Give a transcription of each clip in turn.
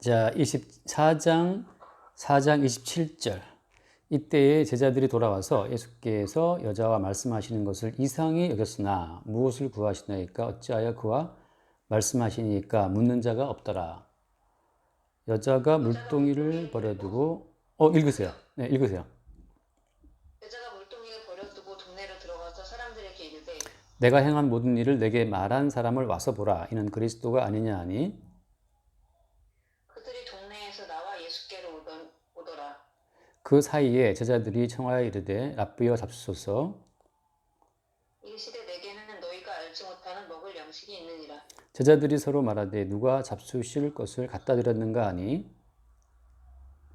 자, 24장 4장 27절. 이때에 제자들이 돌아와서 예수께서 여자와 말씀하시는 것을 이상히 여겼으나 무엇을 구하시나이까 어찌하여 그와 말씀하시니까 묻는 자가 없더라. 여자가 물동이를 버려두고 읽으세요. 네, 읽으세요. 여자가 물동이를 버려두고 동네로 들어가서 사람들에게 이르되 내가 행한 모든 일을 내게 말한 사람을 와서 보라. 이는 그리스도가 아니냐 하니 그들이 동네에서 나와 예수께로 오더라. 그 사이에 제자들이 청하여 이르되 랍비여 잡수소서. 이르시되 내게는 너희가 알지 못하는 먹을 양식이 있느니라. 제자들이 서로 말하되 누가 잡수실 것을 갖다 드렸는가 하니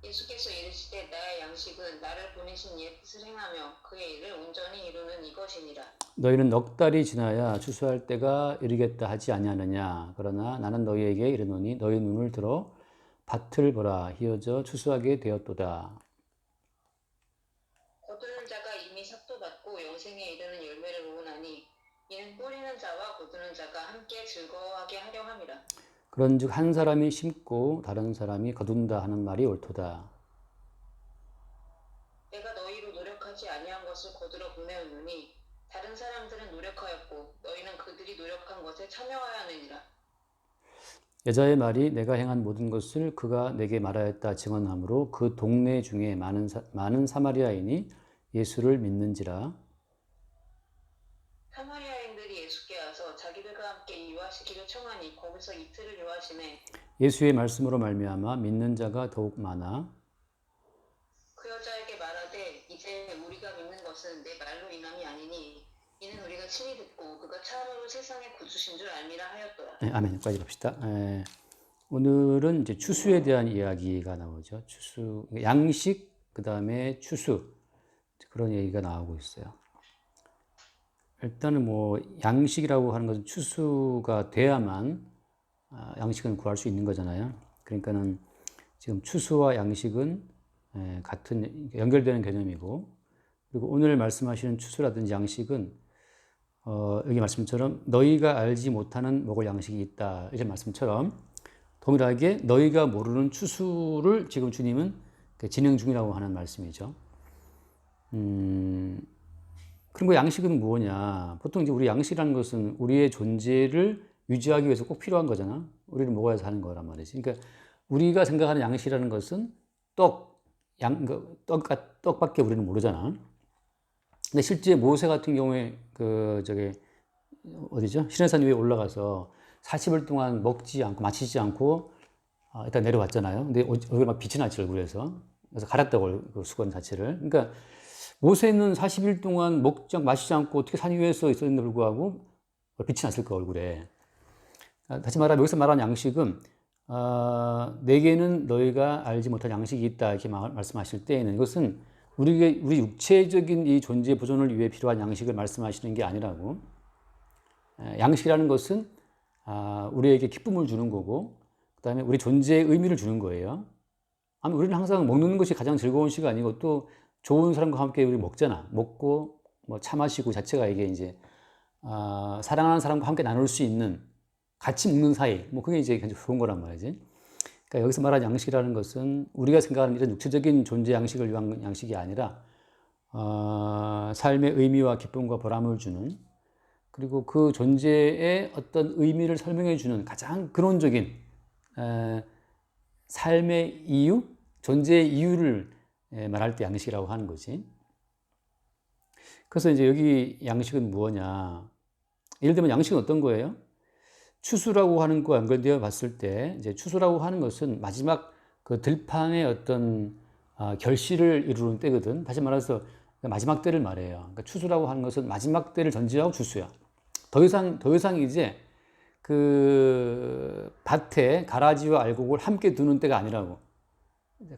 예수께서 이르시되 나의 양식은 나를 보내신 이의 뜻을 행하며 그의 일을 온전히 이루는 이것이니라. 너희는 넉 달이 지나야 추수할 때가 이르겠다 하지 아니하느냐. 그러나 나는 너희에게 이르노니 너희 눈을 들어 밭을 보라. 희어져 추수하게 되었도다. 거두는 자가 이미 삭도 받고 영생에 이르는 열매를 모으나니 이는 뿌리는 자와 거두는 자가 함께 즐거워하게 하려 함이라. 그런즉 한 사람이 심고 다른 사람이 거둔다 하는 말이 옳도다. 내가 너희로 노력하지 아니한 것을 거두러 보내었노니 다른 사람들은 노력하였고 너희는 그들이 노력한 것에 참여하였느니라. 여자의 말이 내가 행한 모든 것을 그가 내게 말하였다 증언하므로 그 동네 중에 많은 사마리아인이 예수를 믿는지라. 사마리아인들이 예수께 와서 자기들과 함께 유하시기를 청하니 거기서 이틀을 유하시매 예수의 말씀으로 말미암아 믿는 자가 더욱 많아. 그 여자에게 말하되 이제 우리가 믿는 것은 내 말로 인함이 아니니 이는 우리가 친히 듣고 그가 참으로 세상의 구주신 줄 알미라 하였더라. 네, 아멘. 여기까지 봅시다. 오늘은 이제 추수에 대한 이야기가 나오죠. 추수, 양식, 그 다음에 추수. 그런 얘기가 나오고 있어요. 일단은 뭐, 양식이라고 하는 것은 추수가 돼야만 양식은 구할 수 있는 거잖아요. 그러니까는 지금 추수와 양식은 같은, 연결되는 개념이고, 그리고 오늘 말씀하시는 추수라든지 양식은 여기 말씀처럼 너희가 알지 못하는 먹을 양식이 있다. 이런 말씀처럼 동일하게 너희가 모르는 추수를 지금 주님은 진행 중이라고 하는 말씀이죠. 그럼 그 양식은 뭐냐? 보통 이제 우리 양식이라는 것은 우리의 존재를 유지하기 위해서 꼭 필요한 거잖아. 우리를 먹어야 사는 거란 말이지. 그러니까 우리가 생각하는 양식이라는 것은 떡밖에 우리는 모르잖아. 근데 실제 모세 같은 경우에 어디죠? 시내산 위에 올라가서 40일 동안 먹지 않고 마시지 않고 일단 내려왔잖아요. 근데 얼굴에 막 빛이 났지 얼굴에서. 그래서 가렸다고 그 수건 자체를. 그러니까 모세는 40일 동안 먹지 않고 마시지 않고 어떻게 산 위에서 있었는데 불구하고 빛이 났을까 얼굴에. 다시 말하면 여기서 말하는 양식은 내게는 너희가 알지 못할 양식이 있다 이렇게 말씀하실 때에는 이것은 우리 육체적인 이 존재 보존을 위해 필요한 양식을 말씀하시는 게 아니라고. 양식이라는 것은 우리에게 기쁨을 주는 거고 그 다음에 우리 존재의 의미를 주는 거예요. 아니, 우리는 항상 먹는 것이 가장 즐거운 시간이고 또 좋은 사람과 함께 우리 먹잖아. 먹고 뭐 차 마시고 자체가 이게 이제 사랑하는 사람과 함께 나눌 수 있는 같이 먹는 사이 뭐 그게 이제 굉장히 좋은 거란 말이지. 그러니까 여기서 말하는 양식이라는 것은 우리가 생각하는 이런 육체적인 존재 양식을 위한 양식이 아니라 삶의 의미와 기쁨과 보람을 주는 그리고 그 존재의 어떤 의미를 설명해 주는 가장 근원적인 삶의 이유, 존재의 이유를 말할 때 양식이라고 하는 거지. 그래서 이제 여기 양식은 뭐냐? 예를 들면 양식은 어떤 거예요? 추수라고 하는 거와 연결되어 봤을 때 이제 추수라고 하는 것은 마지막 그 들판의 어떤 결실을 이루는 때거든. 다시 말해서 마지막 때를 말해요. 그러니까 추수라고 하는 것은 마지막 때를 전제하고 추수야. 더 이상 이제 그 밭에 가라지와 알곡을 함께 두는 때가 아니라고.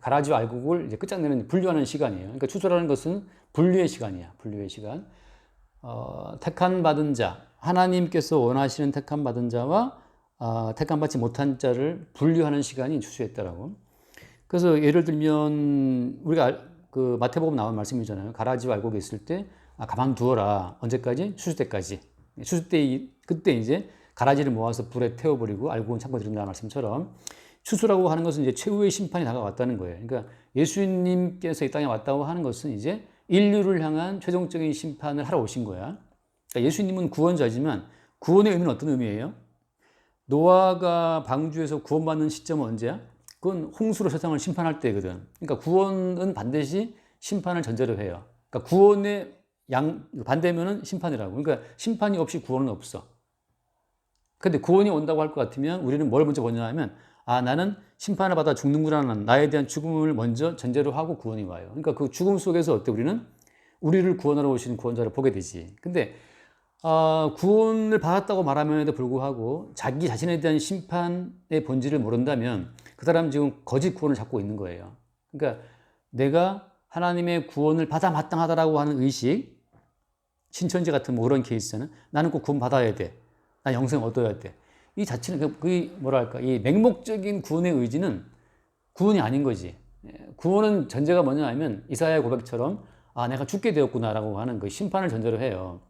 가라지와 알곡을 이제 끝장내는 분류하는 시간이에요. 그러니까 추수라는 것은 분류의 시간이야. 분류의 시간. 택한 받은 자, 하나님께서 원하시는 택한 받은 자와 택한 받지 못한 자를 분류하는 시간이 추수했다라고. 그래서 예를 들면 우리가 그 마태복음 나온 말씀이잖아요. 가라지와 알곡이 있을 때 가만두어라. 언제까지? 추수 때까지. 추수 때 그때 이제 가라지를 모아서 불에 태워버리고 알곡은 창고 들인다는 말씀처럼 추수라고 하는 것은 이제 최후의 심판이 다가왔다는 거예요. 그러니까 예수님께서 이 땅에 왔다고 하는 것은 이제 인류를 향한 최종적인 심판을 하러 오신 거야. 그러니까 예수님은 구원자지만 구원의 의미는 어떤 의미예요? 노아가 방주에서 구원받는 시점은 언제야? 그건 홍수로 세상을 심판할 때거든. 그러니까 구원은 반드시 심판을 전제로 해요. 그러니까 구원의 반대면은 심판이라고. 그러니까 심판이 없이 구원은 없어. 근데 구원이 온다고 할 것 같으면 우리는 뭘 먼저 보냐 하면 나는 심판을 받아 죽는구나는 나에 대한 죽음을 먼저 전제로 하고 구원이 와요. 그러니까 그 죽음 속에서 우리는 우리를 구원하러 오신 구원자를 보게 되지. 근데 구원을 받았다고 말함에도 불구하고 자기 자신에 대한 심판의 본질을 모른다면 그 사람은 지금 거짓 구원을 잡고 있는 거예요. 그러니까 내가 하나님의 구원을 받아 마땅하다라고 하는 의식, 신천지 같은 뭐 그런 케이스는 나는 꼭 구원 받아야 돼. 나 영생 얻어야 돼. 이 자체는 뭐랄까, 이 맹목적인 구원의 의지는 구원이 아닌 거지. 구원은 전제가 뭐냐 하면 이사야의 고백처럼 내가 죽게 되었구나라고 하는 그 심판을 전제로 해요.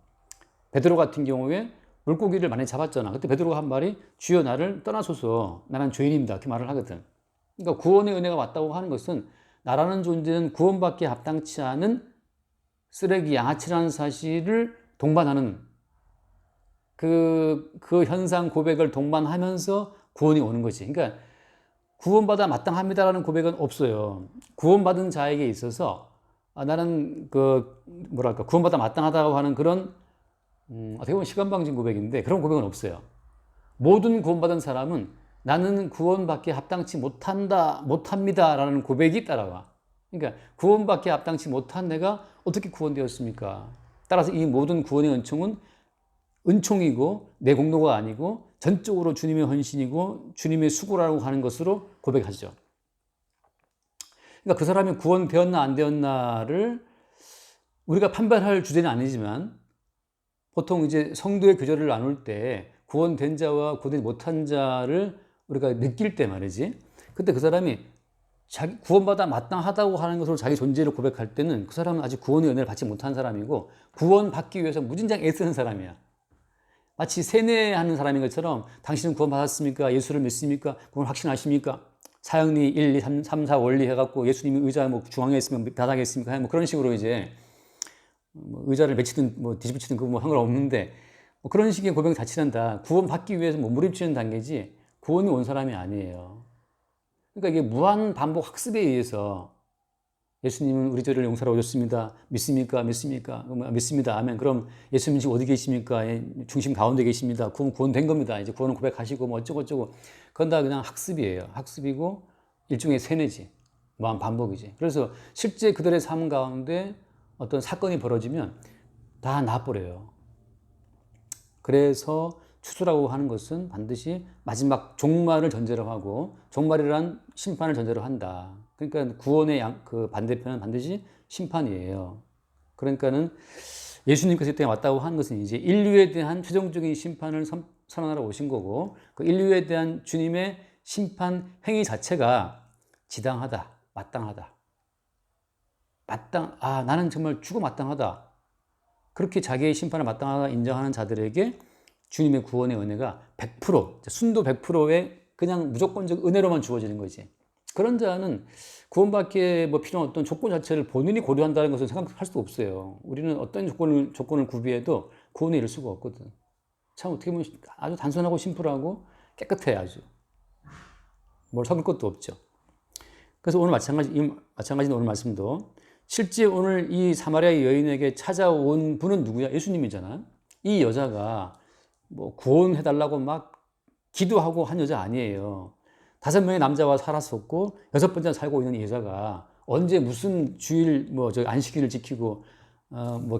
베드로 같은 경우에 물고기를 많이 잡았잖아. 그때 베드로가 한 말이 주여 나를 떠나소서 나는 죄인입니다. 이렇게 말을 하거든. 그러니까 구원의 은혜가 왔다고 하는 것은 나라는 존재는 구원받기에 합당치 않은 쓰레기 양아치라는 사실을 동반하는 그 현상 고백을 동반하면서 구원이 오는 거지. 그러니까 구원받아 마땅합니다라는 고백은 없어요. 구원받은 자에게 있어서 나는 구원받아 마땅하다고 하는 그런 어떻게 보면 시간방진 고백인데 그런 고백은 없어요. 모든 구원받은 사람은 나는 구원받기에 합당치 못합니다라는 고백이 따라와. 그러니까 구원받기에 합당치 못한 내가 어떻게 구원되었습니까? 따라서 이 모든 구원의 은총이고 내 공로가 아니고 전적으로 주님의 헌신이고 주님의 수고라고 하는 것으로 고백하죠. 그러니까 그 사람이 구원되었나 안 되었나를 우리가 판별할 주제는 아니지만 보통 이제 성도의 교제를 나눌 때 구원된 자와 구원되지 못한 자를 우리가 느낄 때 말이지. 그때 그 사람이 자기 구원받아 마땅하다고 하는 것으로 자기 존재를 고백할 때는 그 사람은 아직 구원의 은혜를 받지 못한 사람이고 구원받기 위해서 무진장 애쓰는 사람이야. 마치 세뇌하는 사람인 것처럼 당신은 구원받았습니까? 예수를 믿습니까? 구원 확신하십니까? 사형리 1, 2, 3, 4 원리 해갖고 예수님이 의자 중앙에 있으면 바닥에 있습니까? 그런 식으로 이제 의자를 맺히든 뒤집치든 그거 상관없는데 그런 식의 고백 자체는 다 구원받기 위해서 몰입치는 단계지 구원이 온 사람이 아니에요. 그러니까 이게 무한 반복 학습에 의해서 예수님은 우리 죄를 용서하러 오셨습니다. 믿습니까? 믿습니까? 믿습니다. 아멘. 그럼 예수님 지금 어디 계십니까? 중심 가운데 계십니다. 구원된 겁니다. 이제 구원을 고백하시고 어쩌고저쩌고. 그건 다 그냥 학습이에요. 학습이고 일종의 세뇌지. 무한 반복이지. 그래서 실제 그들의 삶 가운데 어떤 사건이 벌어지면 다 나버려요. 그래서 추수라고 하는 것은 반드시 마지막 종말을 전제로 하고 종말이란 심판을 전제로 한다. 그러니까 구원의 그 반대편은 반드시 심판이에요. 그러니까는 예수님께서 이 땅에 왔다고 하는 것은 이제 인류에 대한 최종적인 심판을 선언하러 오신 거고 그 인류에 대한 주님의 심판 행위 자체가 지당하다, 마땅하다. 나는 정말 죽어 마땅하다. 그렇게 자기의 심판을 마땅하다 인정하는 자들에게 주님의 구원의 은혜가 100%, 순도 100%의 그냥 무조건적 은혜로만 주어지는 거지. 그런 자는 구원받기에 필요한 어떤 조건 자체를 본인이 고려한다는 것은 생각할 수가 없어요. 우리는 어떤 조건을 구비해도 구원에 이를 수가 없거든. 참 어떻게 보면 아주 단순하고 심플하고 깨끗해 아주. 뭘 섞을 것도 없죠. 그래서 오늘 마찬가지인 오늘 말씀도 실제 오늘 이 사마리아 여인에게 찾아온 분은 누구야? 예수님이잖아. 이 여자가 구원해달라고 막 기도하고 한 여자 아니에요. 5명의 남자와 살았었고 6번째 살고 있는 이 여자가 언제 무슨 주일 안식일을 지키고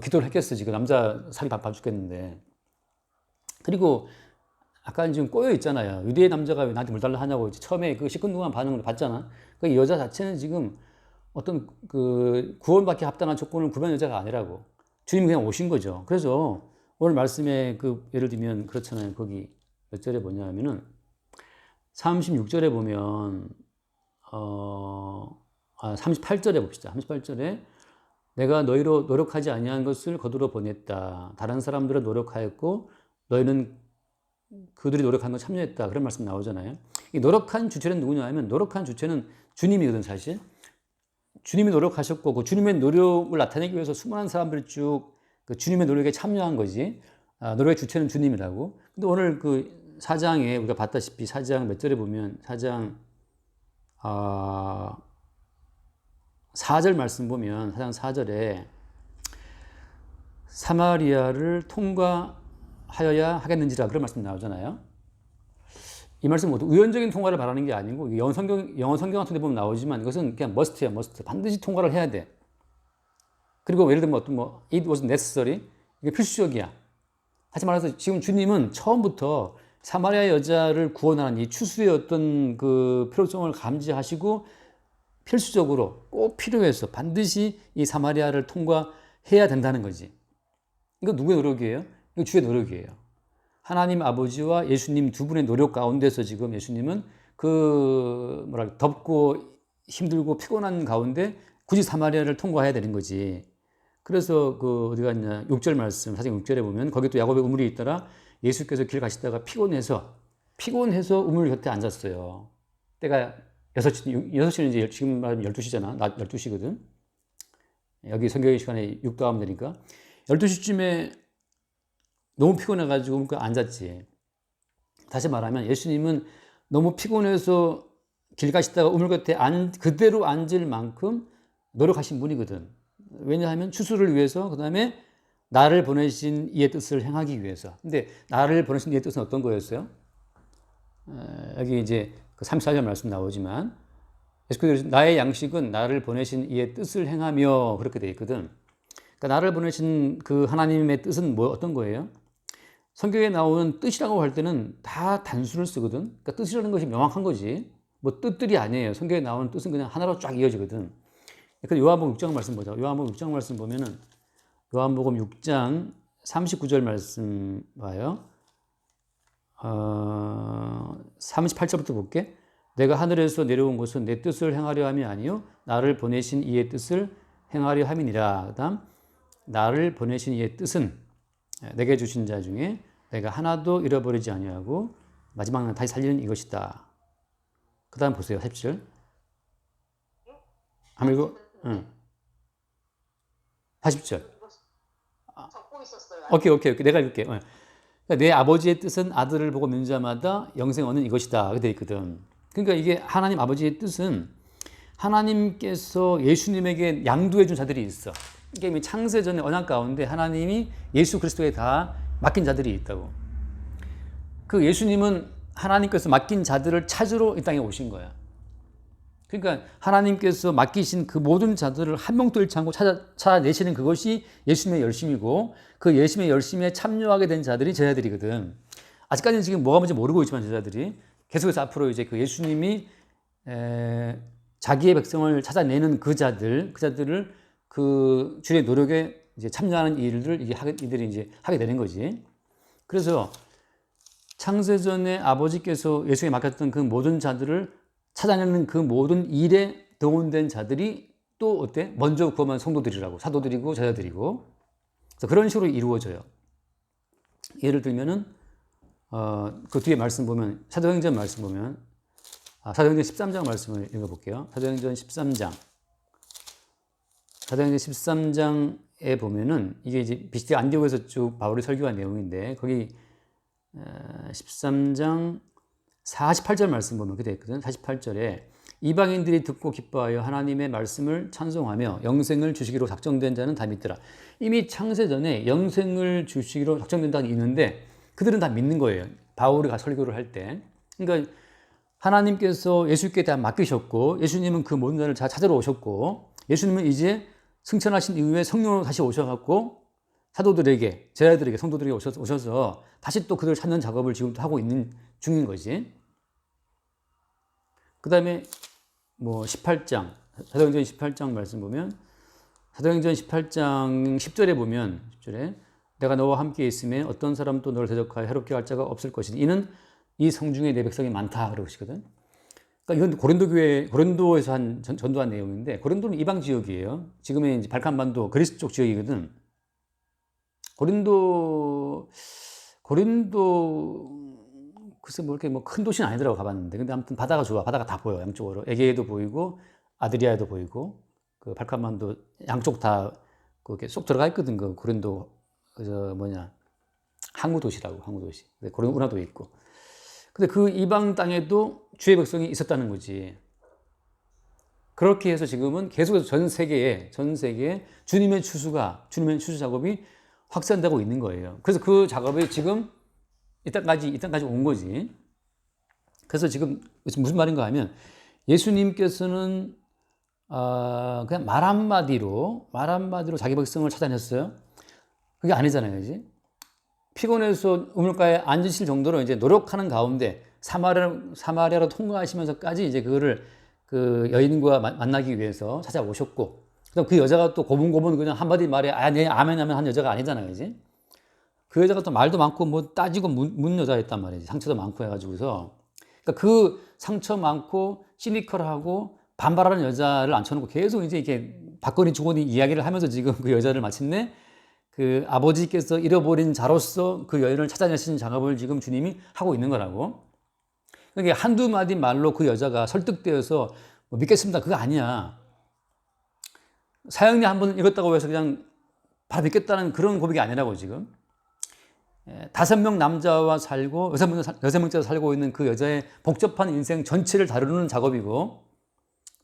기도를 했겠어. 지금 남자 살이 바빠 죽겠는데. 그리고 아까 지금 꼬여 있잖아요. 의리의 남자가 왜 나한테 물 달라 하냐고 처음에 그 시큰둥한 반응을 봤잖아. 그 여자 자체는 지금 어떤 구원받기 합당한 조건을 구별한 여자가 아니라고. 주님이 그냥 오신 거죠. 그래서 오늘 말씀에 예를 들면 그렇잖아요. 거기 몇 절에 뭐냐 하면은 36절에 보면 38절에 봅시다. 38절에 내가 너희로 노력하지 아니한 것을 거두러 보냈다. 다른 사람들은 노력하였고 너희는 그들이 노력한 건 참여했다. 그런 말씀 나오잖아요. 이 노력한 주체는 누구냐 하면 노력한 주체는 주님이거든 사실. 주님이 노력하셨고 그 주님의 노력을 나타내기 위해서 수많은 사람들이 쭉 그 주님의 노력에 참여한 거지. 노력의 주체는 주님이라고. 근데 오늘 그 4장에 우리가 봤다시피 4장 몇 절에 보면 4장 4절 말씀 보면 4장 4절에 사마리아를 통과하여야 하겠는지라 그런 말씀 나오잖아요. 이 말씀은 모두 우연적인 통과를 말하는 게 아니고 영어 성경 같은 데 보면 나오지만 이것은 그냥 must야 must. 반드시 통과를 해야 돼. 그리고 예를 들면 it was necessary. 이게 필수적이야. 하지 말아서 지금 주님은 처음부터 사마리아 여자를 구원하는 이 추수의 어떤 그 필요성을 감지하시고 필수적으로 꼭 필요해서 반드시 이 사마리아를 통과해야 된다는 거지. 이거 누구의 노력이에요? 이거 주의 노력이에요. 하나님 아버지와 예수님 두 분의 노력 가운데서 지금 예수님은 덥고 힘들고 피곤한 가운데 굳이 사마리아를 통과해야 되는 거지. 그래서 어디 갔냐 6절 말씀 사장 6절에 보면 거기 또 야곱의 우물이 있더라. 예수께서 길 가시다가 피곤해서 우물 곁에 앉았어요. 때가 6시는 이제 지금 말하면 12시잖아. 낮 12시거든. 여기 성경의 시간에 6 더하면 되니까 12시쯤에 너무 피곤해가지고 앉았지. 다시 말하면 예수님은 너무 피곤해서 길 가시다가 우물 곁에 그대로 앉을 만큼 노력하신 분이거든. 왜냐하면 추수를 위해서, 그 다음에 나를 보내신 이의 뜻을 행하기 위해서. 근데 나를 보내신 이의 뜻은 어떤 거였어요? 여기 이제 그 34절 말씀 나오지만 예수께서 나의 양식은 나를 보내신 이의 뜻을 행하며 그렇게 되어 있거든. 그러니까 나를 보내신 그 하나님의 뜻은 어떤 거예요? 성경에 나오는 뜻이라고 할 때는 다 단수를 쓰거든. 그러니까 뜻이라는 것이 명확한 거지. 뜻들이 아니에요. 성경에 나오는 뜻은 그냥 하나로 쫙 이어지거든. 그래서 요한복음 6장 말씀 보자. 요한복음 6장 말씀 보면은 요한복음 6장 39절 말씀 봐요. 38절부터 볼게. 내가 하늘에서 내려온 것은 내 뜻을 행하려 함이 아니요 나를 보내신 이의 뜻을 행하려 함이니라. 그다음 나를 보내신 이의 뜻은 내게 주신 자 중에 내가 하나도 잃어버리지 아니하고 마지막에 다시 살리는 이것이다. 그다음 보세요. 40절. 한번 읽어. 응. 40절. 적고 있었어요. 오케이. 내가 읽을게. 그러니까 내 아버지의 뜻은 아들을 보고 믿는 자마다 영생 얻는 이것이다. 그렇게 되어 있거든. 그러니까 이게 하나님 아버지의 뜻은 하나님께서 예수님에게 양도해 준 자들이 있어. 이게 창세전의 언약 가운데 하나님이 예수 그리스도에 다 맡긴 자들이 있다고. 그 예수님은 하나님께서 맡긴 자들을 찾으러 이 땅에 오신 거야. 그러니까 하나님께서 맡기신 그 모든 자들을 한 명도 잃지 않고 찾아내시는 그것이 예수님의 열심이고 그 예수님의 열심에 참여하게 된 자들이 제자들이거든. 아직까지는 지금 뭐가 뭔지 모르고 있지만 제자들이 계속해서 앞으로 이제 그 예수님이 자기의 백성을 찾아내는 그 자들을 그 주의 노력에 이제 참여하는 이들이 이제 하게 되는 거지. 그래서 창세전에 아버지께서 예수에게 맡겼던 그 모든 자들을 찾아내는 그 모든 일에 동원된 자들이 또 어때? 먼저 구원한 성도들이라고. 사도들이고 제자들이고. 그래서 그런 식으로 이루어져요. 예를 들면은 그 뒤에 말씀 보면 사도행전 말씀 보면 사도행전 13장 말씀을 읽어볼게요. 사도행전 13장. 사도행전 13장에 보면은 이게 이제 비스디 안디옥에서 쭉 바울이 설교한 내용인데 거기 13장 48절 말씀 보면 그렇게 되어 있거든. 48절에 이방인들이 듣고 기뻐하여 하나님의 말씀을 찬송하며 영생을 주시기로 작정된 자는 다 믿더라. 이미 창세전에 영생을 주시기로 작정된 자는 있는데 그들은 다 믿는 거예요. 바울이 설교를 할 때. 그러니까 하나님께서 예수께 다 맡기셨고 예수님은 그 모든 자를 찾으러 오셨고 예수님은 이제 승천하신 이후에 성령으로 다시 오셔갖고 사도들에게, 제자들에게, 성도들에게 오셔서 다시 또 그들을 찾는 작업을 지금도 하고 있는 중인 거지. 그 다음에 18장, 사도행전 18장 말씀 보면 사도행전 18장 10절에 보면 10절에 내가 너와 함께 있음에 어떤 사람도 너를 대적하여 해롭게 할 자가 없을 것이니 이는 이 성중에 내 백성이 많다 그러시거든. 그러니까 이건 고린도에서 전도한 내용인데 고린도는 이방 지역이에요. 지금의 이제 발칸반도 그리스 쪽 지역이거든. 고린도 글쎄 뭐 이렇게 뭐 큰 도시는 아니더라고 가봤는데. 근데 아무튼 바다가 좋아. 바다가 다 보여 양쪽으로. 에게해도 보이고 아드리아도 보이고 그 발칸만도 양쪽 다 그렇게 쏙 들어가 있거든. 그 고린도 그저 뭐냐 항구 도시라고 항구 도시. 고린 운하도 있고. 근데 그 이방 땅에도 주의 백성이 있었다는 거지. 그렇게 해서 지금은 계속해서 전 세계에 주님의 추수 작업이 확산되고 있는 거예요. 그래서 그 작업이 지금 이 땅까지 온 거지. 그래서 지금 무슨 말인가 하면 예수님께서는 그냥 말 한마디로 자기 백성을 찾아냈어요. 그게 아니잖아요, 이제. 피곤해서 우물가에 앉으실 정도로 이제 노력하는 가운데 사마리아로 통과하시면서까지 이제 그거를 그 여인과 만나기 위해서 찾아오셨고, 그다음 그 여자가 또 고분고분 그냥 한마디 말에 네 아멘 하면 한 여자가 아니잖아요, 이제. 그 여자가 또 말도 많고 뭐 따지고 묻는 여자였단 말이지. 상처도 많고 해가지고서. 그러니까 그 상처 많고 시니컬하고 반발하는 여자를 앉혀놓고 계속 이제 이렇게 박건희 주거니 이야기를 하면서 지금 그 여자를 마침내 그 아버지께서 잃어버린 자로서 그 여인을 찾아내신 작업을 지금 주님이 하고 있는 거라고. 그러니까 한두 마디 말로 그 여자가 설득되어서 뭐 믿겠습니다. 그거 아니야. 사형리 한번 읽었다고 해서 그냥 바로 믿겠다는 그런 고백이 아니라고 지금. 5명 남자와 살고 6명째와 살고 있는 그 여자의 복잡한 인생 전체를 다루는 작업이고,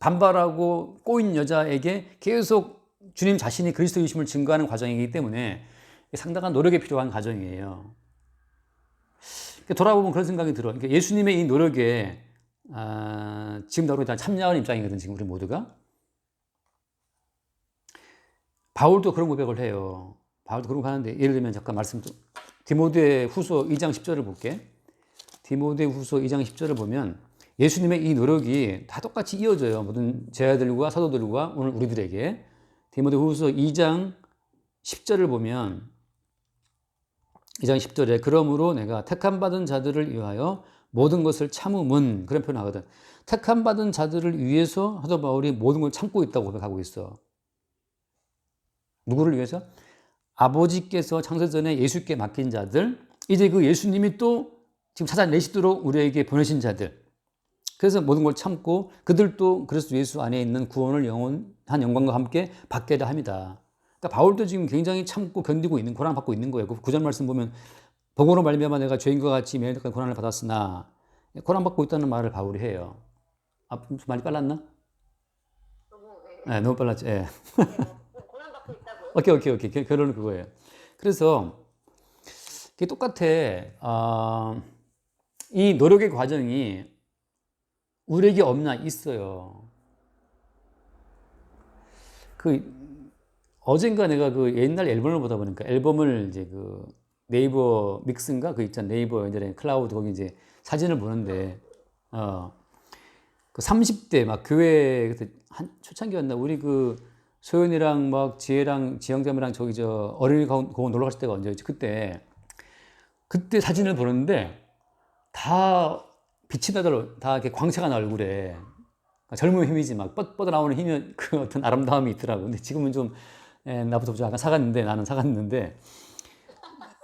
반발하고 꼬인 여자에게 계속 주님 자신이 그리스도이심을 증거하는 과정이기 때문에 상당한 노력이 필요한 과정이에요. 돌아보면 그런 생각이 들어. 그러니까 예수님의 이 노력에 지금 나로 일단 참여하는 입장이거든, 지금 우리 모두가. 바울도 그런 고백을 해요. 바울도 그런 거 하는데, 예를 들면 잠깐 말씀 좀, 디모데 후서 2장 10절을 볼게. 디모데 후서 2장 10절을 보면 예수님의 이 노력이 다 똑같이 이어져요. 모든 제자들과 사도들과 오늘 우리들에게. 디모데 후서 2장 10절을 보면 2장 10절에 그러므로 내가 택함받은 자들을 위하여 모든 것을 참음은, 그런 표현을 하거든. 택함받은 자들을 위해서 사도 바울이 모든 걸 참고 있다고 고백하고 있어. 누구를 위해서? 아버지께서 창세전에 예수께 맡긴 자들, 이제 그 예수님이 또 지금 찾아내시도록 우리에게 보내신 자들. 그래서 모든 걸 참고 그들도 그리스도 예수 안에 있는 구원을 영원한 영광과 함께 받게라 합니다. 그러니까 바울도 지금 굉장히 참고 견디고 있는, 고난을 받고 있는 거예요. 그 9절 말씀 보면 복으로 말미암아 내가 죄인과 같이 매일같이 고난을 받았으나, 고난 받고 있다는 말을 바울이 해요. 좀 많이 빨랐나? 네, 너무 빨랐죠. 예. 고난 받고 있다고요? 오케이. 결론은 그거예요. 그래서 이게 똑같아. 이 노력의 과정이 우리에게 없나? 있어요. 어젠가 내가 그 옛날 앨범을 보다 보니까, 앨범을 이제 그 네이버 믹스인가? 그 있잖아. 네이버 예전에 클라우드 거기 이제 사진을 보는데, 그 30대 막 교회 그때 초창기였나? 우리 그 소연이랑 막 지혜랑 지영자매랑 저기 저 어린이 공원 놀러 갔을 때가 언제였지? 그때 사진을 보는데 다 빛이 나더라고. 다 이렇게 광채가 나 얼굴에. 젊은 힘이지 막 뻗어나오는 힘이, 그 어떤 아름다움이 있더라고. 근데 지금은 좀 나보다 좀 약간 나는 사갔는데.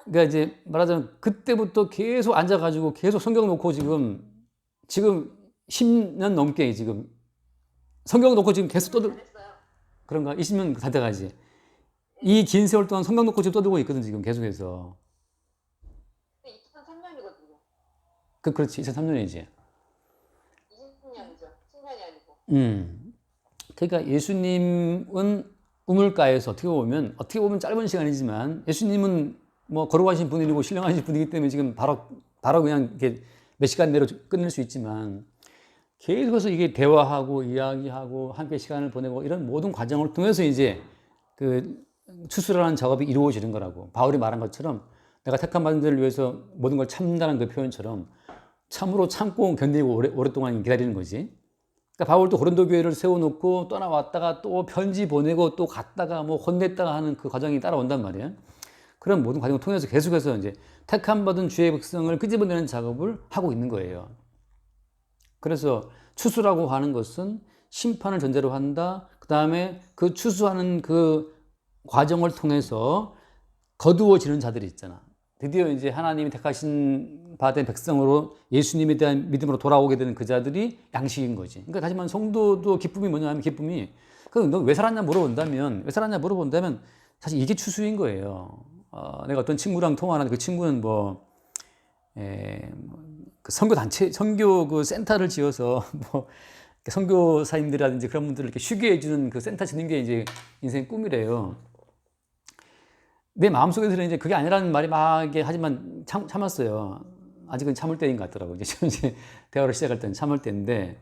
그러니까 이제 말하자면 그때부터 계속 앉아가지고 계속 성경 놓고 지금 10년 넘게 지금 성경 놓고 지금 계속 그런가? 20년 다 돼가지. 이 긴 세월 동안 성경 놓고 지금 떠들고 있거든, 지금 계속해서. 2003년이거든요. 그렇지, 2003년이지. 20년이죠. 10년이 아니고. 그러니까 예수님은 우물가에서 어떻게 보면 짧은 시간이지만, 예수님은 뭐 걸어가신 분이고 신령하신 분이기 때문에 지금 바로 그냥 이렇게 몇 시간 내로 끝낼 수 있지만, 계속해서 이게 대화하고 이야기하고 함께 시간을 보내고 이런 모든 과정을 통해서 이제 그 추수라는 작업이 이루어지는 거라고. 바울이 말한 것처럼 내가 택한 자들을 위해서 모든 걸 참는다는 그 표현처럼 참으로 참고 견디고 오랫동안 기다리는 거지. 그러니까 바울도 고린도 교회를 세워놓고 떠나왔다가 또 편지 보내고 또 갔다가 뭐 혼냈다가 하는 그 과정이 따라온단 말이에요. 그런 모든 과정을 통해서 계속해서 이제 택함 받은 주의 백성을 끄집어내는 작업을 하고 있는 거예요. 그래서 추수라고 하는 것은 심판을 전제로 한다. 그 다음에 그 추수하는 그 과정을 통해서 거두어지는 자들이 있잖아. 드디어 이제 하나님이 택하신 바된 백성으로 예수님에 대한 믿음으로 돌아오게 되는 그 자들이 양식인 거지. 그러니까 다시 말하면 성도도 기쁨이 뭐냐 하면 기쁨이 너 왜 살았냐 물어본다면 사실 이게 추수인 거예요. 내가 어떤 친구랑 통화하는데 그 친구는 그 선교 그 센터를 지어서 선교사님들이라든지 그런 분들을 이렇게 쉬게 해주는 그 센터 짓는 게 이제 인생 꿈이래요. 내 마음속에서는 이제 그게 아니라는 말이 막 이게 하지만 참았어요. 아직은 참을 때인 것 같더라고요. 이제 대화를 시작할 때는 참을 때인데,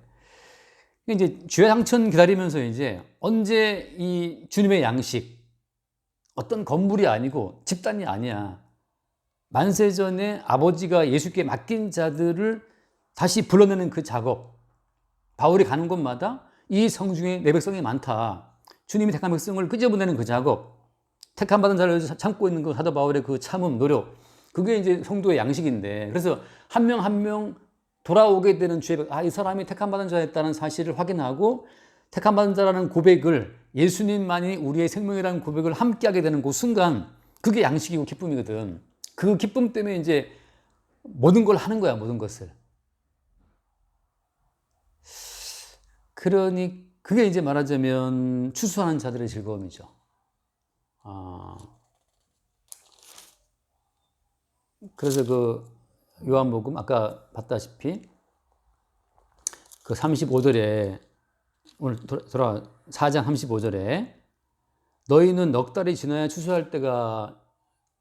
이제 주의 상천 기다리면서 이제 언제 이 주님의 양식, 어떤 건물이 아니고 집단이 아니야. 만세전에 아버지가 예수께 맡긴 자들을 다시 불러내는 그 작업. 바울이 가는 곳마다 이 성 중에 내 백성이 많다. 주님이 택한 백성을 끄집어내는 그 작업. 택함 받은 자를 참고 있는 그 사도 바울의 그 참음, 노력. 그게 이제 성도의 양식인데, 그래서 한 명 한 명 돌아오게 되는 주의 이 사람이 택함 받은 자였다는 사실을 확인하고 택함 받은 자라는 고백을, 예수님만이 우리의 생명이라는 고백을 함께하게 되는 그 순간, 그게 양식이고 기쁨이거든. 그 기쁨 때문에 이제 모든 걸 하는 거야, 모든 것을. 그러니 그게 이제 말하자면 추수하는 자들의 즐거움이죠. 그래서 그 요한복음 아까 봤다시피 그 35절에 오늘 돌아 4장 35절에 너희는 넉 달이 지나야 추수할 때가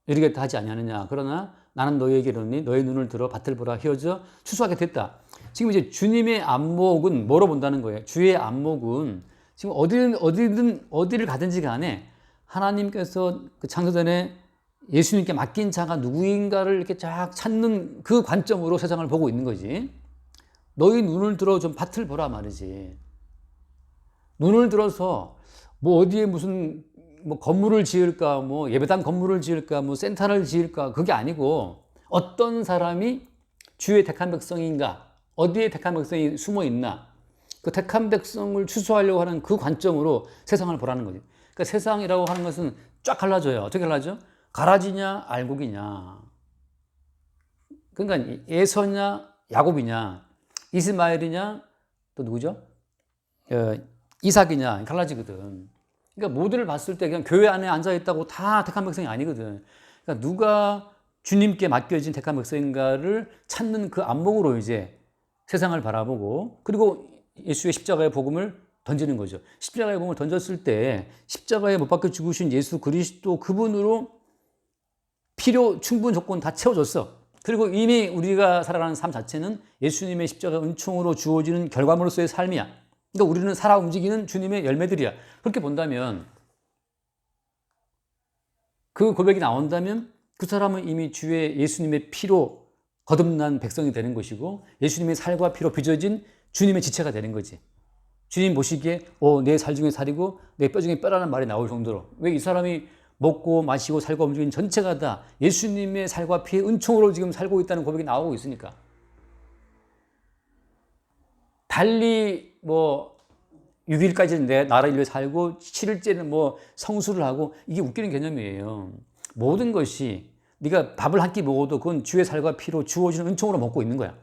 이르겠다 하지 아니하느냐. 그러나 나는 너희에게 이르노니 너희 눈을 들어 밭을 보라 휘어져 추수하게 됐다. 지금 이제 주님의 안목은 뭐로 본다는 거예요? 주의 안목은 지금 어디를 가든지 간에 하나님께서 그 창세전에 예수님께 맡긴 자가 누구인가를 이렇게 쫙 찾는 그 관점으로 세상을 보고 있는 거지. 너희 눈을 들어 좀 밭을 보라 말이지. 눈을 들어서 어디에 무슨 건물을 지을까, 예배당 건물을 지을까, 센터를 지을까, 그게 아니고 어떤 사람이 주의 택한 백성인가, 어디에 택한 백성이 숨어 있나, 그 택한 백성을 추수하려고 하는 그 관점으로 세상을 보라는 거지. 그러니까 세상이라고 하는 것은 쫙 갈라져요. 어떻게 갈라져? 가라지냐, 알곡이냐. 그러니까 에서냐, 야곱이냐, 이스마엘이냐, 또 누구죠? 이삭이냐, 갈라지거든. 그러니까 모두를 봤을 때 그냥 교회 안에 앉아있다고 다 택한 백성이 아니거든. 그러니까 누가 주님께 맡겨진 택한 백성인가를 찾는 그 안목으로 이제 세상을 바라보고, 그리고 예수의 십자가의 복음을 던지는 거죠. 십자가의 복음을 던졌을 때 십자가에 못 박혀 죽으신 예수 그리스도 그분으로 필요 충분 조건 다 채워줬어. 그리고 이미 우리가 살아가는 삶 자체는 예수님의 십자가 은총으로 주어지는 결과물로서의 삶이야. 그러니까 우리는 살아 움직이는 주님의 열매들이야. 그렇게 본다면, 그 고백이 나온다면 그 사람은 이미 주의 예수님의 피로 거듭난 백성이 되는 것이고, 예수님의 살과 피로 빚어진 주님의 지체가 되는 거지. 주님 보시기에 내 살 중에 살이고 내 뼈 중에 뼈라는 말이 나올 정도로, 왜 이 사람이 먹고 마시고 살고 움직이는 전체가 다 예수님의 살과 피의 은총으로 지금 살고 있다는 고백이 나오고 있으니까. 달리 6일까지는 내 나라를 위해 살고 7일째는 성수를 하고, 이게 웃기는 개념이에요. 모든 것이 네가 밥을 한 끼 먹어도 그건 주의 살과 피로 주어지는 은총으로 먹고 있는 거야.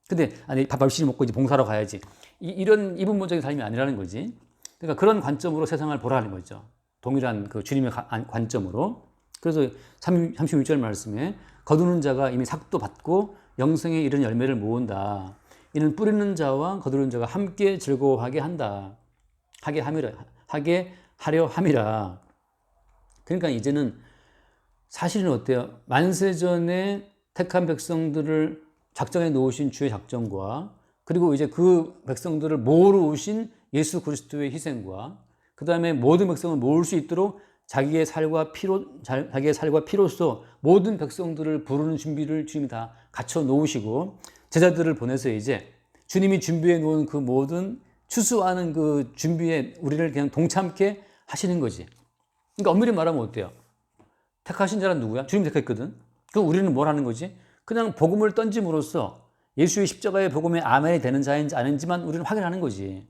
근데 밥 열심히 먹고 이제 봉사하러 가야지. 이런 이분모적인 삶이 아니라는 거지. 그러니까 그런 관점으로 세상을 보라는 거죠. 동일한 그 주님의 관점으로. 그래서 36절 말씀에 거두는 자가 이미 삭도 받고 영생에 이른 열매를 모은다. 이는 뿌리는 자와 거두는 자가 함께 즐거워하게 한다. 하게 하려 함이라. 그러니까 이제는 사실은 어때요? 만세전에 택한 백성들을 작정해 놓으신 주의 작정과, 그리고 이제 그 백성들을 모으신 예수 그리스도의 희생과, 그 다음에 모든 백성을 모을 수 있도록 자기의 살과 피로써 모든 백성들을 부르는 준비를 주님이 다 갖춰 놓으시고, 제자들을 보내서 이제 주님이 준비해 놓은 그 모든 추수하는 그 준비에 우리를 그냥 동참케 하시는 거지. 그러니까 엄밀히 말하면 어때요? 택하신 자는 누구야? 주님 택했거든. 그럼 우리는 뭘 하는 거지? 그냥 복음을 던짐으로써 예수의 십자가의 복음에 아멘이 되는 자인지 아닌지만 우리는 확인하는 거지.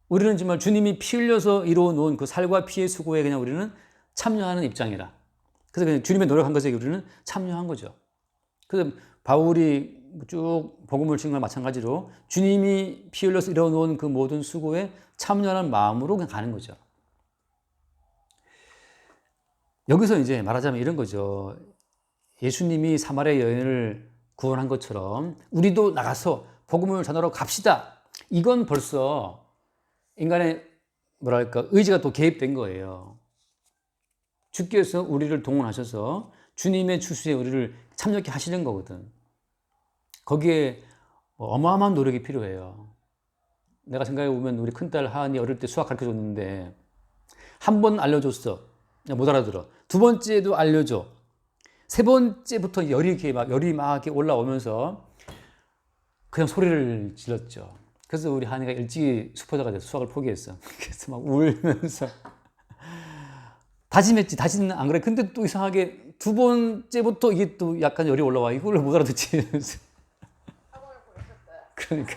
우리는 정말 주님이 피 흘려서 이루어 놓은 그 살과 피의 수고에 그냥 우리는 참여하는 입장이라. 그래서 그냥 주님의 노력한 것에 우리는 참여한 거죠. 그래서 바울이 쭉 복음을 증거한 마찬가지로 주님이 피 흘려서 이뤄놓은 그 모든 수고에 참여하는 마음으로 그냥 가는 거죠. 여기서 이제 말하자면 이런 거죠. 예수님이 사마리아 여인을 구원한 것처럼 우리도 나가서 복음을 전하러 갑시다. 이건 벌써 인간의 뭐랄까 의지가 또 개입된 거예요. 주께서 우리를 동원하셔서 주님의 추수에 우리를 참여케 하시는 거거든. 거기에 어마어마한 노력이 필요해요. 내가 생각해 보면 우리 큰딸 하은이 어릴 때 수학 가르쳐 줬는데 한 번 알려줬어. 못 알아들어. 두 번째도 알려줘. 세 번째부터 열이 막 이렇게 올라오면서 그냥 소리를 질렀죠. 그래서 우리 하은이가 일찍 수포자가 돼서 수학을 포기했어. 그래서 막 울면서 다짐했지. 다시는 안 그래. 근데 또 이상하게 두 번째부터 이게 또 약간 열이 올라와. 이걸 못 알아듣지. 학원을 보냈었어요. 그러니까.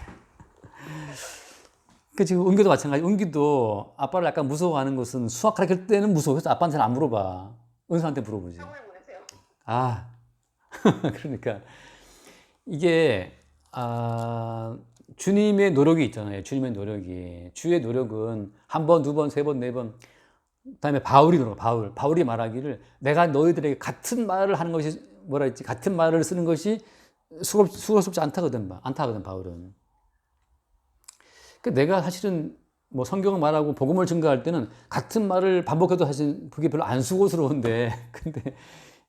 그 지금 은규도 마찬가지. 은규도 아빠를 약간 무서워하는 것은 수학 가르칠 때는 무서워. 그래서 아빠한테 잘 안 물어봐. 은서한테 물어보지. 학원을 보내세요. 아, 그러니까 이게 주님의 노력이 있잖아요. 주님의 노력이. 주의 노력은 한 번, 두 번, 세 번, 네 번. 그다음에 바울이 노력. 바울이 말하기를 내가 너희들에게 같은 말을 하는 것이 뭐라 했지? 같은 말을 쓰는 것이 수고스럽지 않다거든. 바울은. 그 내가 사실은 뭐 성경을 말하고 복음을 증거할 때는 같은 말을 반복해도 사실 그게 별로 안 수고스러운데 근데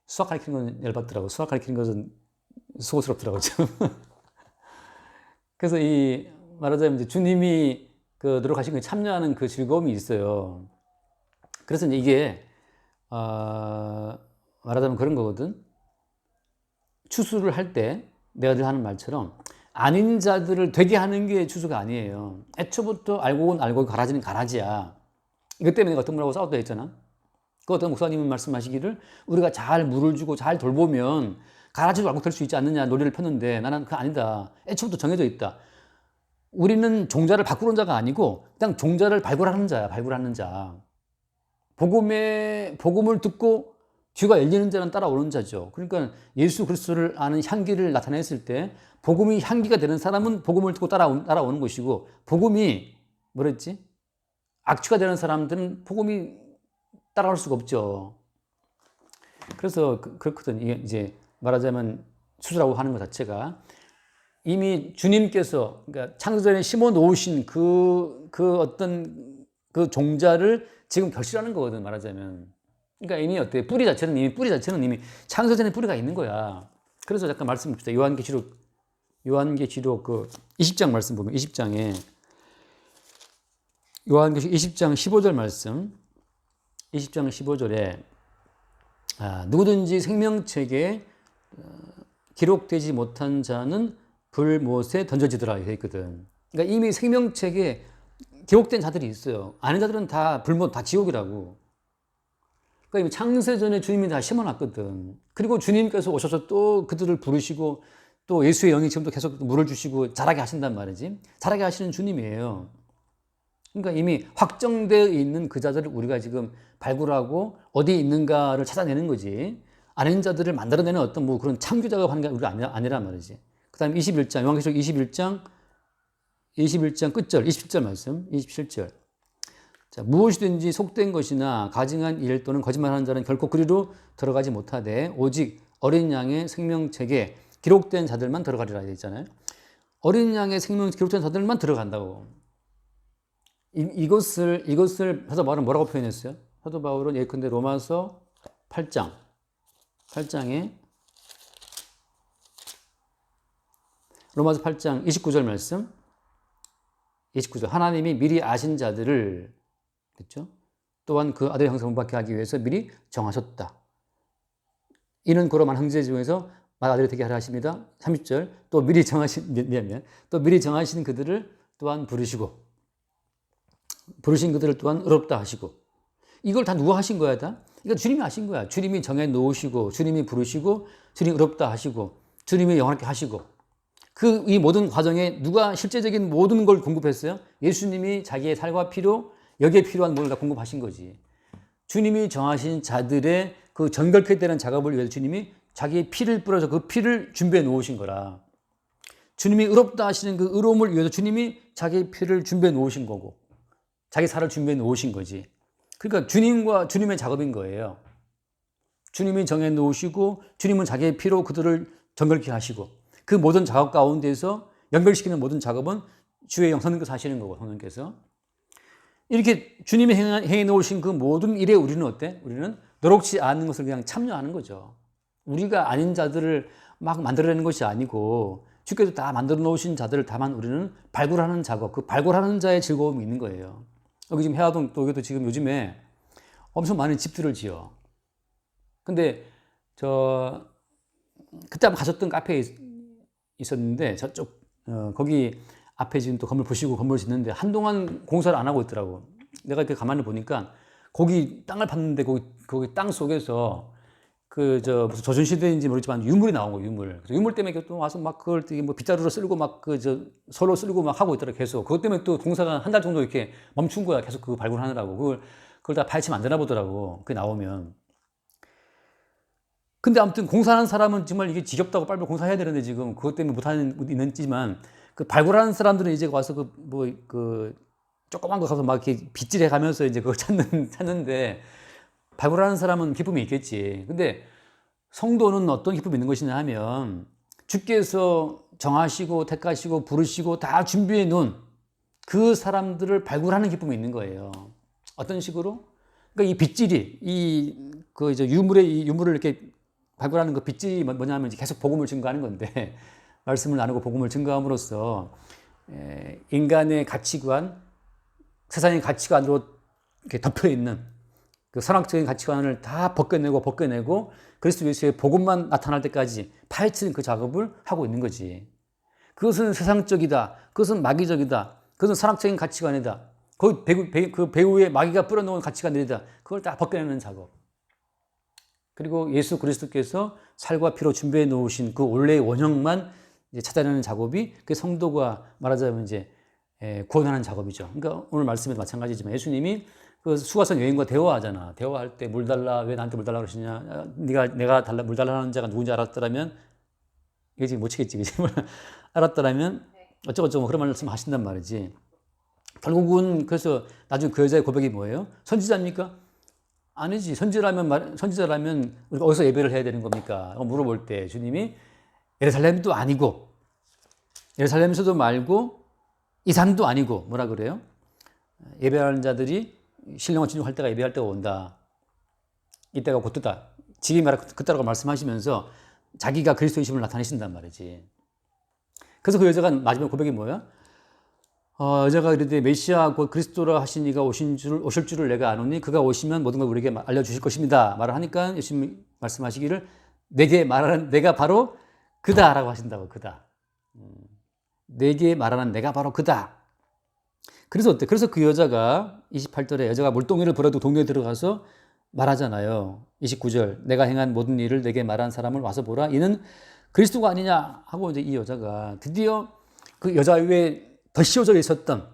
수학 가르치는 건 열받더라고. 수학 가르치는 것은 수고스럽더라고 좀. 그래서 이 말하자면 이제 주님이 그 노력하신 거에 참여하는 그 즐거움이 있어요. 그래서 이제 이게 말하자면 그런 거거든. 추수를 할 때 내가 늘 하는 말처럼 아닌 자들을 되게 하는 게 추수가 아니에요. 애초부터 알고는 알고 가라지는 가라지야. 이것 때문에 내가 어떤 분하고 싸웠다 했잖아. 그 어떤 목사님은 말씀하시기를 우리가 잘 물을 주고 잘 돌보면 가라지도 알고 될 수 있지 않느냐 논리를 폈는데 나는 그거 아니다. 애초부터 정해져 있다. 우리는 종자를 바꾸는 자가 아니고 그냥 종자를 발굴하는 자야. 발굴하는 자. 복음을 듣고 귀가 열리는 자는 따라오는 자죠. 그러니까 예수 그리스도를 아는 향기를 나타냈을 때 복음이 향기가 되는 사람은 복음을 듣고 따라오는 것이고 복음이 뭐랬지? 악취가 되는 사람들은 복음이 따라올 수가 없죠. 그래서 그렇거든. 이게 이제 말하자면 수수라고 하는 것 자체가 이미 주님께서 그러니까 창세전에 심어 놓으신 그 어떤 그 종자를 지금 결실하는 거거든. 말하자면. 그러니까 이미 어때? 뿌리 자체는 이미 창세전에 뿌리가 있는 거야. 그래서 잠깐 말씀 봅시다. 요한계시록 그 20장 말씀 보면 20장에 요한계시록 20장 15절 말씀 20장 15절에 누구든지 생명책에 기록되지 못한 자는 불못에 던져지더라 되어 있거든. 그러니까 이미 생명책에 기록된 자들이 있어요. 아닌 자들은 다 불못, 다 지옥이라고. 그러니까 이미 창세전에 주님이 다 심어놨거든. 그리고 주님께서 오셔서 또 그들을 부르시고 또 예수의 영이 지금도 계속 물을 주시고 자라게 하신단 말이지. 자라게 하시는 주님이에요. 그러니까 이미 확정되어 있는 그 자들을 우리가 지금 발굴하고 어디에 있는가를 찾아내는 거지. 아닌 자들을 만들어내는 어떤 뭐 그런 창조 작업하는 게 우리가 아니란 말이지. 그 다음에 21장, 요한계시록 21장 끝절, 27절 말씀, 27절. 자, 무엇이든지 속된 것이나 가증한 일 또는 거짓말하는 자는 결코 그리로 들어가지 못하되 오직 어린 양의 생명책에 기록된 자들만 들어가리라 되어 있잖아요. 어린 양의 생명책에 기록된 자들만 들어간다고. 이것을 사도 바울은 뭐라고 표현했어요? 사도 바울은 예컨대 로마서 8장에 로마서 8장 29절 말씀 29절 하나님이 미리 아신 자들을 그렇죠? 또한 그 아들의 형상을 본받게 하기 위해서 미리 정하셨다. 이는 그로만 형제 중에서 아들이 되게 하려 하십니다. 30절 또 미리 정하신 그들을 또한 부르신 그들을 또한 의롭다 하시고 이걸 다 누가 하신 거야 다? 이거 주님이 하신 거야. 주님이 정해 놓으시고 주님이 부르시고 주님이 의롭다 하시고 주님이 영원하게 하시고 이 모든 과정에 누가 실제적인 모든 걸 공급했어요? 예수님이 자기의 살과 피로 여기에 필요한 모든 걸 다 공급하신 거지. 주님이 정하신 자들의 그 정결케 되는 작업을 위해서 주님이 자기의 피를 뿌려서 그 피를 준비해 놓으신 거라. 주님이 의롭다 하시는 그 의로움을 위해서 주님이 자기의 피를 준비해 놓으신 거고, 자기 살을 준비해 놓으신 거지. 그러니까 주님과 주님의 작업인 거예요. 주님이 정해 놓으시고 주님은 자기의 피로 그들을 정결케 하시고, 그 모든 작업 가운데서 연결시키는 모든 작업은 주의 영 성령께서 하시는 거고, 성령께서. 이렇게 주님이 행해 놓으신 그 모든 일에 우리는 어때? 우리는 노력치 않는 것을 그냥 참여하는 거죠. 우리가 아닌 자들을 막 만들어내는 것이 아니고 주께서 다 만들어 놓으신 자들을 다만 우리는 발굴하는 작업, 그 발굴하는 자의 즐거움이 있는 거예요. 여기 지금 해화동 또 여기도 지금 요즘에 엄청 많은 집들을 지어. 근데 그때 한번 가셨던 카페에 있었는데 저쪽 거기 앞에 지금 또 건물 보시고 건물 짓는데 한동안 공사를 안 하고 있더라고. 내가 이렇게 가만히 보니까 거기 땅을 팠는데 거기 땅 속에서 무슨 조선시대인지 모르지만 유물이 나온 거예요, 유물. 그래서 유물 때문에 또 와서 막 그걸 되게 뭐 빗자루로 쓸고 막 서로 쓸고 막 하고 있더라, 계속. 그것 때문에 또 공사가 한 달 정도 이렇게 멈춘 거야, 계속 그거 발굴하느라고. 그걸 다 파헤치면 안 되나 보더라고, 그게 나오면. 근데 아무튼 공사하는 사람은 정말 이게 지겹다고 빨리 공사해야 되는데 지금 그것 때문에 못하는 있는지만 그 발굴하는 사람들은 이제 와서 조그만 거 가서 막 이렇게 빗질해 가면서 이제 그걸 찾는데 발굴하는 사람은 기쁨이 있겠지. 근데 성도는 어떤 기쁨이 있는 것이냐 하면 주께서 정하시고 택하시고 부르시고 다 준비해 놓은 그 사람들을 발굴하는 기쁨이 있는 거예요. 어떤 식으로? 그러니까 이 빗질이 유물을 이렇게 발굴하는 그 빗질이 뭐냐면 계속 복음을 증거하는 건데 말씀을 나누고 복음을 증거함으로써 인간의 가치관, 세상의 가치관으로 이렇게 덮여 있는 그 선악적인 가치관을 다 벗겨내고 그리스도 예수의 복음만 나타날 때까지 파헤치는 그 작업을 하고 있는 거지. 그것은 세상적이다. 그것은 마귀적이다. 그것은 선악적인 가치관이다. 그 배후에 마귀가 뿌려놓은 가치관들이다. 그걸 다 벗겨내는 작업. 그리고 예수 그리스도께서 살과 피로 준비해 놓으신 그 원래의 원형만 이제 찾아내는 작업이 그 성도가 말하자면 이제 구원하는 작업이죠. 그러니까 오늘 말씀에도 마찬가지지만 예수님이 그 수가성 여인과 대화하잖아. 대화할 때 물 달라, 왜 나한테 물 달라 그러시냐? 내가 물 달라는 자가 누군지 알았더라면, 이게 지금 못 치겠지, 그지? 알았더라면 어쩌고저쩌고 그런 말씀 하신단 말이지. 결국은 그래서 나중에 그 여자의 고백이 뭐예요? 선지자입니까? 아니지. 선지자라면 우리가 어디서 예배를 해야 되는 겁니까? 물어볼 때 주님이 예루살렘도 아니고 예루살렘에서도 말고 이 산도 아니고 뭐라 그래요? 예배하는 자들이 신령한 진정할 때가 예배할 때가 온다. 이때가 곧다. 지금 그때라고 말씀하시면서 자기가 그리스도이심을 나타내신단 말이지. 그래서 그 여자가 마지막 고백이 뭐야? 여자가 이르되 메시아 곧 그리스도라 하신 이가 오실 줄을 내가 아노니 그가 오시면 모든 걸 우리에게 알려주실 것입니다. 말을 하니까 예수님이 말씀하시기를 내게 말하는 내가 바로 그다라고 하신다고. 그다. 내게 말하는 내가 바로 그다. 그래서 어때? 그래서 그 여자가 28절에 여자가 물동이를 버려도 동네에 들어가서 말하잖아요. 29절 내가 행한 모든 일을 내게 말한 사람을 와서 보라. 이는 그리스도가 아니냐 하고 이제 이 여자가 드디어 그 여자 위에 더 씌워져 있었던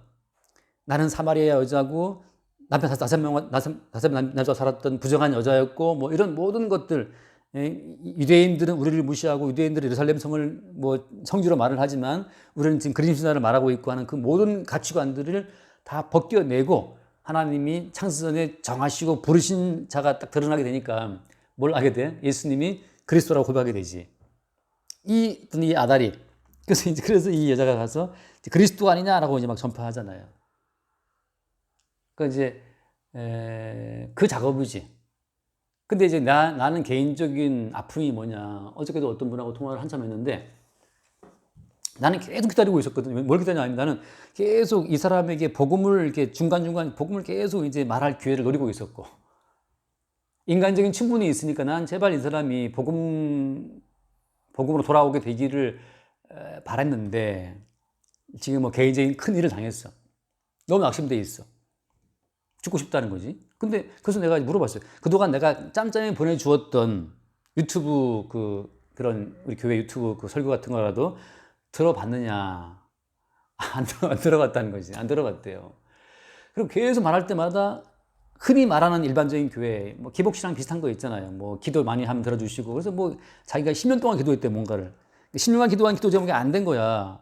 나는 사마리아 여자고 남편 다섯 남자와 살았던 부정한 여자였고 뭐 이런 모든 것들 유대인들은 우리를 무시하고 유대인들은 예루살렘 성을 뭐 성지로 말을 하지만 우리는 지금 그림 신화를 말하고 있고 하는 그 모든 가치관들을 다 벗겨내고 하나님이 창세전에 정하시고 부르신 자가 딱 드러나게 되니까 뭘 알게 돼? 예수님이 그리스도라고 고백하게 되지. 이 아다리. 그래서 이 여자가 가서 그리스도 아니냐라고 이제 막 전파하잖아요. 그러니까 이제 그 작업이지. 근데 이제 나는 개인적인 아픔이 뭐냐. 어저께도 어떤 분하고 통화를 한참 했는데 나는 계속 기다리고 있었거든요. 뭘 기다리냐. 나는 계속 이 사람에게 복음을 이렇게 중간중간 복음을 계속 이제 말할 기회를 노리고 있었고 인간적인 충분이 있으니까 난 제발 이 사람이 복음으로 돌아오게 되기를 바랬는데 지금 뭐 개인적인 큰 일을 당했어. 너무 낙심돼 있어. 죽고 싶다는 거지. 근데 그래서 내가 물어봤어요. 그동안 내가 짬짬이 보내주었던 유튜브 그런 우리 교회 유튜브 그 설교 같은 거라도 들어봤느냐? 안 들어갔다는 거지. 안 들어갔대요. 그리고 계속 말할 때마다 흔히 말하는 일반적인 교회, 뭐 기복신앙 비슷한 거 있잖아요. 뭐 기도 많이 하면 들어주시고, 그래서 뭐 자기가 10년 동안 기도했대 뭔가를. 10년간 기도한 기도 제목이 안 된 거야.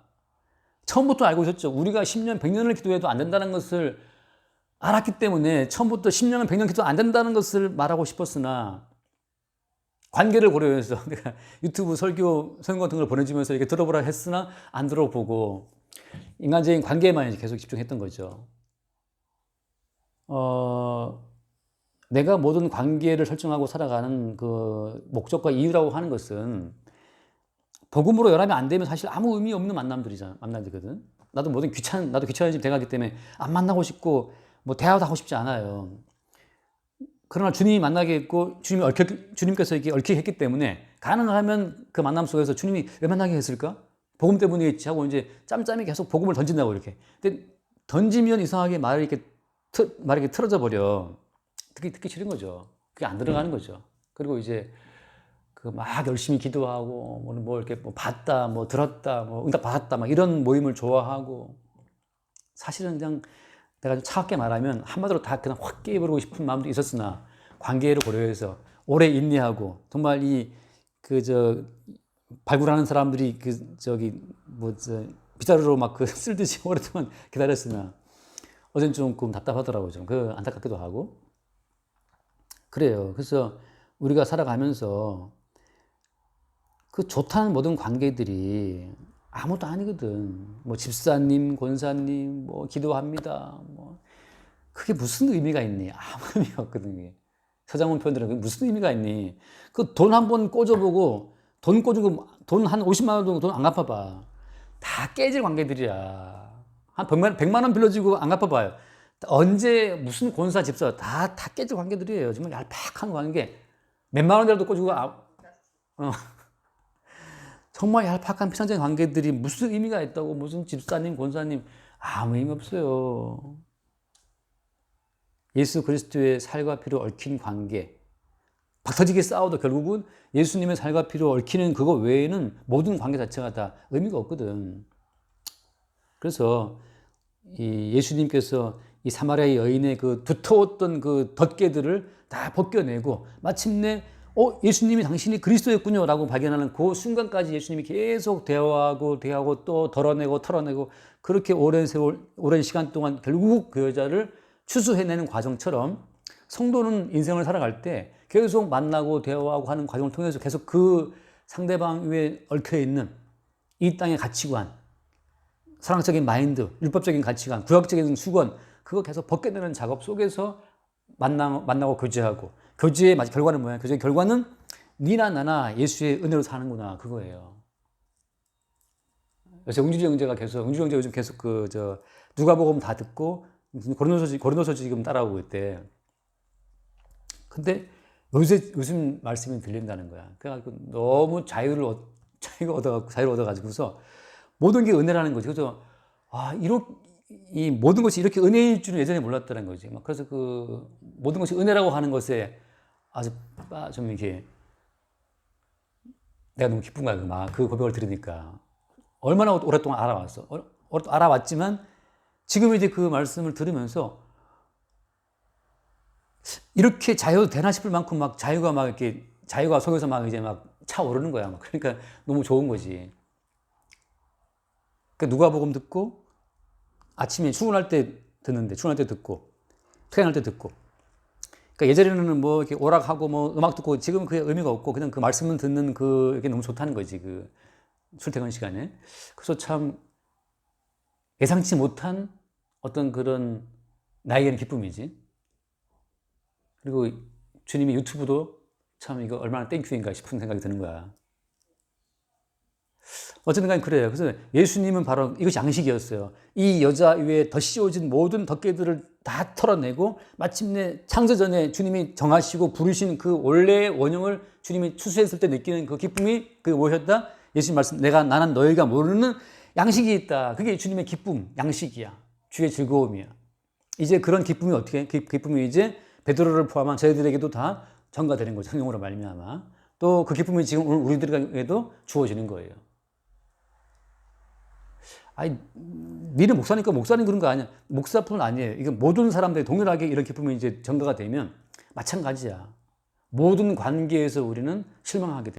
처음부터 알고 있었죠. 우리가 10년, 100년을 기도해도 안 된다는 것을 알았기 때문에 처음부터 10년은 100년 기도 안 된다는 것을 말하고 싶었으나 관계를 고려해서 내가 유튜브 설교 성경 같은 걸 보내주면서 이렇게 들어보라 했으나 안 들어보고 인간적인 관계에만 이제 계속 집중했던 거죠. 내가 모든 관계를 설정하고 살아가는 그 목적과 이유라고 하는 것은 복음으로 연합이 안 되면 사실 아무 의미 없는 만남들이거든. 나도 나도 귀찮아진 대가기 때문에 안 만나고 싶고 뭐 대화도 하고 싶지 않아요. 그러나 주님이 만나게 했고 주님께서 이렇게 얽히게 했기 때문에 가능하면 그 만남 속에서 주님이 왜 만나게 했을까? 복음 때문이겠지 하고 이제 짬짬이 계속 복음을 던진다고 이렇게. 근데 던지면 이상하게 말이 이렇게 틀어져 버려. 듣기 싫은 거죠. 그게 안 들어가는 거죠. 그리고 이제 그 막 열심히 기도하고 뭐 이렇게 뭐 봤다, 뭐 들었다, 뭐 응답 받았다, 막 이런 모임을 좋아하고 사실은 그냥 내가 좀 차갑게 말하면 한마디로 다 그냥 확 깨버리고 싶은 마음도 있었으나 관계를 고려해서 오래 인내하고 정말 발굴하는 사람들이 빗자루로 막 쓸듯이 오랫동안 기다렸으나 어젠 조금 답답하더라고요. 좀 안타깝기도 하고 그래요. 그래서 우리가 살아가면서 그 좋다는 모든 관계들이 아무것도 아니거든. 뭐 집사님, 권사님, 뭐 기도합니다. 뭐 그게 무슨 의미가 있니? 아무 의미가 없거든. 이게. 서장훈 표현대로 그게 무슨 의미가 있니? 그 돈 한 번 꽂아보고 돈 꽂은 돈 한 50만 원 정도 돈 안 갚아봐. 다 깨질 관계들이야. 한 100만 원 빌려주고 안 갚아봐요. 언제 무슨 권사 집사 다 깨질 관계들이에요. 정말 얄팍한 관계. 몇만 원이라도 꽂고 정말 얄팍한 피상적인 관계들이 무슨 의미가 있다고 무슨 집사님, 권사님 아무 의미 없어요. 예수 그리스도의 살과 피로 얽힌 관계 박터지게 싸워도 결국은 예수님의 살과 피로 얽히는 그거 외에는 모든 관계 자체가 다 의미가 없거든. 그래서 이 예수님께서 이 사마리아 여인의 그 두터웠던 그 덧개들을 다 벗겨내고 마침내 예수님이 당신이 그리스도였군요 라고 발견하는 그 순간까지 예수님이 계속 대화하고 또 털어내고 그렇게 오랜 시간 동안 결국 그 여자를 추수해내는 과정처럼 성도는 인생을 살아갈 때 계속 만나고 대화하고 하는 과정을 통해서 계속 그 상대방 위에 얽혀있는 이 땅의 가치관, 사랑적인 마인드, 율법적인 가치관, 구약적인 수건 그거 계속 벗겨내는 작업 속에서 만나고 교제하고 교제의 결과는 뭐야? 교제의 결과는 니나 나나 예수의 은혜로 사는구나 그거예요. 그래서 응주주 형제가 요즘 계속 누가복음 다 듣고 고린도서 지금 따라오고 있대. 근데 요즘 말씀이 들린다는 거야. 그래가지고 너무 자유를 얻어가지고서 모든 게 은혜라는 거지. 그래서 이 모든 것이 이렇게 은혜일 줄은 예전에 몰랐다는 거지. 그래서 그 모든 것이 은혜라고 하는 것에 아주 좀 이렇게 내가 너무 기쁜 거야. 그 고백을 들으니까 얼마나 오랫동안 알아왔어. 알아왔지만 지금 이제 그 말씀을 들으면서 이렇게 자유도 되나 싶을 만큼 자유가 속에서 이제 차오르는 거야. 그러니까 너무 좋은 거지. 그러니까 누가복음 듣고 아침에 출근할 때 듣고 퇴근할 때 듣고. 그러니까 예전에는 뭐 이렇게 오락하고 뭐 음악 듣고 지금은 그게 의미가 없고 그냥 그 말씀을 듣는 그게 너무 좋다는 거지. 그 출퇴근 시간에. 그래서 참 예상치 못한 어떤 그런 나에게는 기쁨이지. 그리고 주님의 유튜브도 참 이거 얼마나 땡큐인가 싶은 생각이 드는 거야. 어쨌든 간에 그래요. 그래서 예수님은 바로 이것이 양식이었어요. 이 여자 위에 덧씌워진 모든 덧개들을 다 털어내고 마침내 창조전에 주님이 정하시고 부르신 그 원래의 원형을 주님이 추수했을 때 느끼는 그 기쁨이 그게 무엇이었다? 예수님 말씀 나는 너희가 모르는 양식이 있다. 그게 주님의 기쁨, 양식이야. 주의 즐거움이야. 이제 그런 기쁨이 어떻게 그 기쁨이 이제 베드로를 포함한 저희들에게도 다 전가되는 거죠. 성령으로 말미암아. 또 그 기쁨이 지금 우리들에게도 주어지는 거예요. 아니, 니는 목사니까 목사님 그런 거 아니야. 목사뿐 아니에요. 이거 모든 사람들이 동일하게 이런 기쁨이 이제 전가가 되면 마찬가지야. 모든 관계에서 우리는 실망하게 돼.